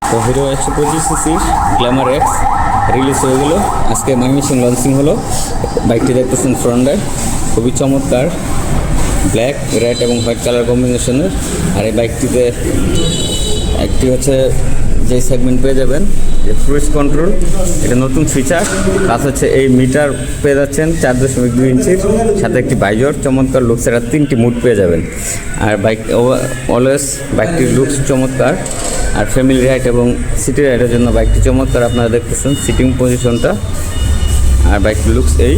তো hero 125 CC Glamour x release হয়ে গেল আজকে ময়মনসিংহ লঞ্চিং হলো। বাইকটি দেখতেছেন ফ্রন্টে খুবই চমৎকার, ব্ল্যাক রেড এবং হোয়াইট কালার কম্বিনেশনের। আর এই বাইকটিতে একটি হচ্ছে যে সেগমেন্ট পেয়ে যাবেন যে ক্রুজ কন্ট্রোল, এটা নতুন ফিচার। প্লাস হচ্ছে এই মিটার পেয়ে যাচ্ছেন 4.2 ইঞ্চির, সাথে একটি বাইজর চমৎকার লুকস, এটা 3টি মুড পেয়ে যাবেন। আর বাইক অলওয়েজ বাইকটির লুকস চমৎকার। আর ফ্যামিলি রাইড এবং সিটি রাইডের জন্য বাইকটি চমৎকার, আপনারা দেখতেছেন সিটিং পজিশনটা। আর বাইকটির লুকস এই,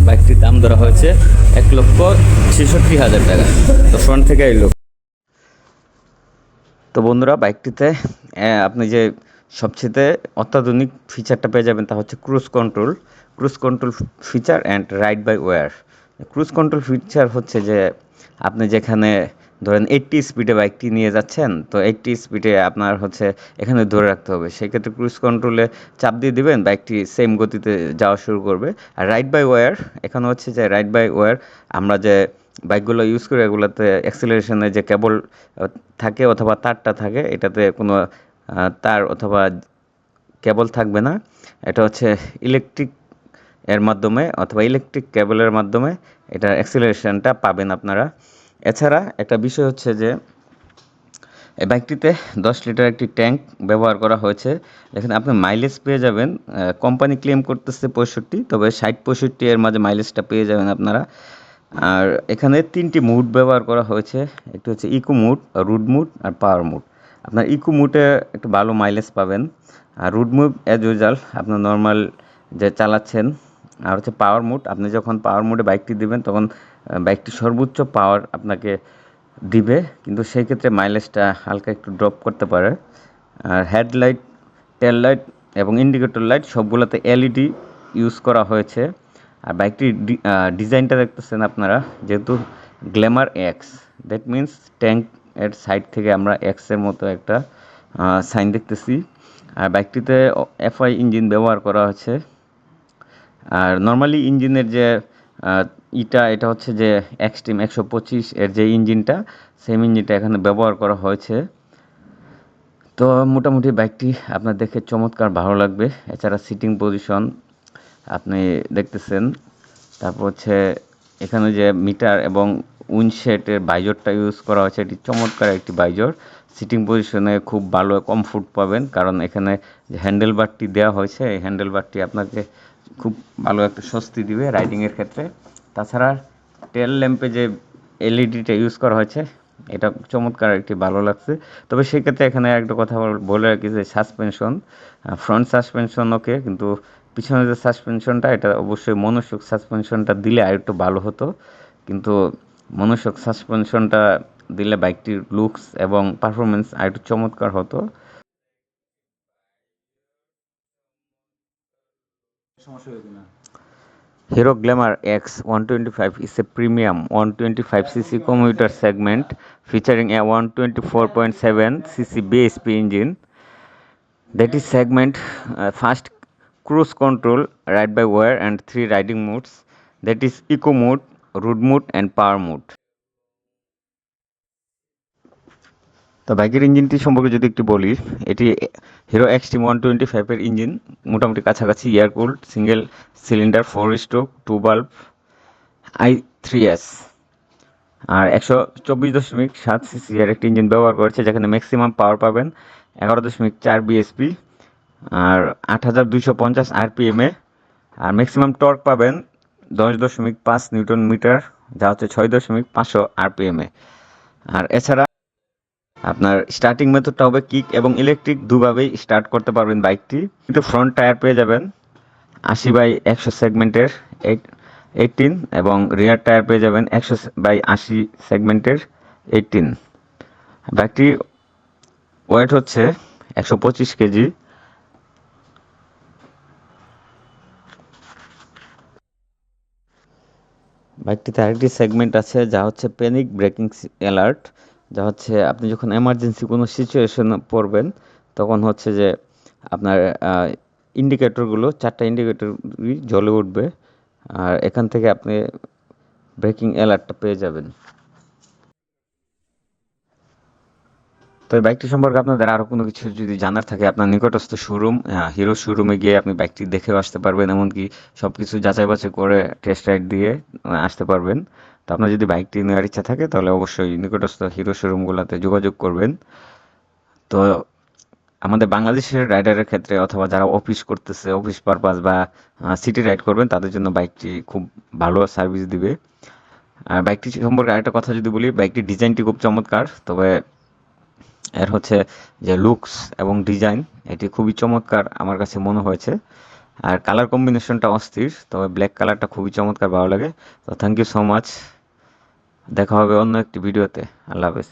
বাইকটির দাম ধরা হয়েছে 1,66,000 টাকা। তো ফ্রন্ট থেকে এই লুক। তো বন্ধুরা, বাইকটিতে আপনি যে সবচেয়ে অত্যাধুনিক ফিচারটা পেয়ে যাবেন তা হচ্ছে cruise control feature and ride by wire. Cruise control feature হচ্ছে যে আপনি যেখানে ধরেন 80 স্পিডে বাইকটি নিয়ে যাচ্ছেন, তো 80 স্পিডে আপনার হচ্ছে এখানে ধরে রাখতে হবে। সেক্ষেত্রে ক্রুজ কন্ট্রোলে চাপ দিয়ে দিবেন, বাইকটি সেম গতিতে যাওয়া শুরু করবে। আর রাইড বাই ওয়্যার, এখানে হচ্ছে যে রাইড বাই ওয়্যার আমরা যে বাইকগুলো ইউজ করি এগুলোতে অ্যাক্সিলারেশনে যে কেবল থাকে অথবা তারটা থাকে, এটাতে কোনো তার অথবা কেবল থাকবে না। এটা হচ্ছে ইলেকট্রিক এর মাধ্যমে অথবা ইলেকট্রিক কেবলের মাধ্যমে এটার অ্যাক্সিলারেশনটা পাবেন আপনারা। এছাড়া একটা বিষয় হচ্ছে যে এই বাইকটিতে 10 লিটার একটি ট্যাঙ্ক ব্যবহার করা হয়েছে। এখানে আপনি মাইলেজ পেয়ে যাবেন, কোম্পানি ক্লেম করতেছে 65, তবে 60-65 এর মাঝে মাইলেজটা পেয়ে যাবেন আপনারা। আর এখানে 3টি মুড ব্যবহার করা হয়েছে, একটি হচ্ছে ইকো মুড, রুড মুড আর পাওয়ার মুড। আপনার ইকো মুডে একটু ভালো মাইলেজ পাবেন, আর রুড মুড অ্যাজ ইউজাল আপনার নর্মাল যে চালাচ্ছেন। আর হচ্ছে পাওয়ার মুড, আপনি যখন পাওয়ার মুডে বাইকটি দিবেন তখন বাইকটি সর্বোচ্চ পাওয়ার আপনাকে দিবে, কিন্তু সেই ক্ষেত্রে মাইলেজটা হালকা একটু ড্রপ করতে পারে। আর হেডলাইট, টেল লাইট এবং ইন্ডিকেটর লাইট সবগুলোতে এলইডি ইউজ করা হয়েছে। আর বাইকটির ডিজাইনটা দেখতেছেন আপনারা, যেহেতু Glamour x, that means tank এর সাইড থেকে আমরা এক্সের মতো একটা সাইন দেখতেছি। আর বাইকটিতে এফআই ইঞ্জিন ব্যবহার করা হয়েছে। আর নর্মালি ইঞ্জিনের যে এটা হচ্ছে যে এক্সট্রিম 125 এর যে ইঞ্জিনটা, সেম ইঞ্জিনটা এখানে ব্যবহার করা হয়েছে। তো মোটামুটি বাইকটি আপনার দেখে চমৎকার ভালো লাগবে। এছাড়া সিটিং পজিশন আপনি দেখতেছেন। তারপর হচ্ছে এখানে যে মিটার এবং উইন্ডশেডের বাইজরটা ইউজ করা হয়েছে, এটি চমৎকার একটি বাইজর। সিটিং পজিশনে খুব ভালো কমফোর্ট পাবেন, কারণ এখানে যে হ্যান্ডেল বারটি দেওয়া হয়েছে, এই হ্যান্ডেল বারটি আপনাকে খুব ভালো একটা স্বস্তি দিবে রাইডিংয়ের ক্ষেত্রে। তাছাড়া টেল ল্যাম্পে যে এলইডিটা ইউজ করা হয়েছে, এটা চমৎকার একটি ভালো লাগছে। তবে সেক্ষেত্রে এখানে একটা কথা বলে রাখি যে সাসপেনশন, ফ্রন্ট সাসপেনশন ওকে, কিন্তু পিছনে যে সাসপেনশনটা এটা অবশ্যই মনোশক সাসপেনশনটা দিলে আর একটু ভালো হতো। কিন্তু মনোশক সাসপেনশনটা দিলে বাইকটির লুকস এবং পারফরমেন্স আর একটু চমৎকার হতো। Hero Glamour X 125 is a premium 125cc commuter segment featuring a 124.7cc BSP engine. That is segment fast cruise control, ride by wire and 3 riding modes. That is eco mode, road mode and power mode. তো বাইকের ইঞ্জিনটি সম্পর্কে যদি একটু বলি, এটি hero extreme 125 এর engine, মোটামুটি কাছাকাছি air cooled single cylinder 4 stroke 2 bulb i3s। আর 124.7 সিসি এর একটি ইঞ্জিন ব্যবহার করেছে, যেখানে ম্যাক্সিমাম পাওয়ার পাবেন 11.4 বিএসপি আর 8250 আরপিএম এ। আর ম্যাক্সিমাম টর্ক পাবেন 10.5 নিউটন মিটার, যা হচ্ছে 6.500 আরপিএম এ। আর এছাড়া আপনার স্টার্টিং মেথডটা হবে কিক এবং ইলেকট্রিক, দুভাবেই স্টার্ট করতে পারবেন বাইকটি। কিন্তু ফ্রন্ট টায়ার পেয়ে যাবেন 80/100 সেগমেন্টের 18 এবং রিয়ার টায়ার পেয়ে যাবেন 100/80 সেগমেন্টের 18। বাইকটি ওয়েট হচ্ছে 125 কেজি। বাইকটিতে আরেকটি সেগমেন্ট আছে যা হচ্ছে প্যানিক ব্রেকিং অ্যালার্ট, যা হচ্ছে আপনি যখন এমার্জেন্সি কোনো সিচুয়েশনে পড়বেন তখন হচ্ছে যে আপনার ইন্ডিকেটরগুলো 4টা ইন্ডিকেটরই জ্বলে উঠবে, আর এখান থেকে আপনি ব্রেকিং অ্যালার্টটা পেয়ে যাবেন। তো এই বাইকটি সম্পর্কে আপনাদের আরো কোনো কিছু যদি জানার থাকে আপনার নিকটস্থ শোরুম হিরো শোরুমে গিয়ে আপনি বাইকটি দেখেও আসতে পারবেন, এমনকি সবকিছু যাচাই বাছাই করে টেস্ট রাইড দিয়ে আসতে পারবেন। তো আপনার যদি বাইকটি নেওয়ার ইচ্ছা থাকে তাহলে অবশ্যই নিকটস্থ হিরো শোরুমগুলোতে যোগাযোগ করবেন। তো আমাদের বাংলাদেশের রাইডারের ক্ষেত্রে অথবা যারা অফিস করতেছে, অফিস পারপাস বা সিটি রাইড করবেন তাদের জন্য বাইকটি খুব ভালো সার্ভিস দিবে। আর বাইকটি সম্পর্কে আরেকটা কথা যদি বলি, বাইকটির ডিজাইনটি খুব চমৎকার। তবে এর হচ্ছে যে লুকস এবং ডিজাইন এটি খুবই চমৎকার আমার কাছে মনে হয়েছে। আর কালার কম্বিনেশনটা অস্থির, তবে ব্ল্যাক কালারটা খুবই চমৎকার, ভালো লাগে। তো থ্যাংক ইউ সো মাচ, দেখা হবে অন্য একটি ভিডিওতে। আল্লাহ হাফেজ।